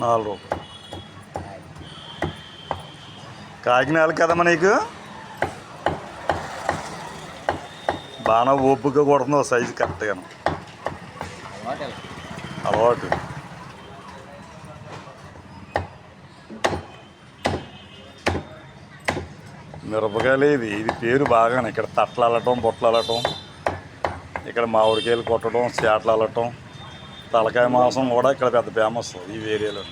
4 రూపాయలు. కాకినాడ కదమ్మా నీకు బాగా ఓపిక కొడుతుంది సైజు కరెక్ట్గాను అలవాటు. మిరపకాయలు ఇది పేరు బాగానే ఇక్కడ తట్టలు అల్లటం బుట్టలు అల్లటం, ఇక్కడ మామిడికాయలు కొట్టడం చేటలు అల్లటం, తలకాయ మాంసం కూడా ఇక్కడ పెద్ద ఫేమస్ ఈ ఏరియాలో.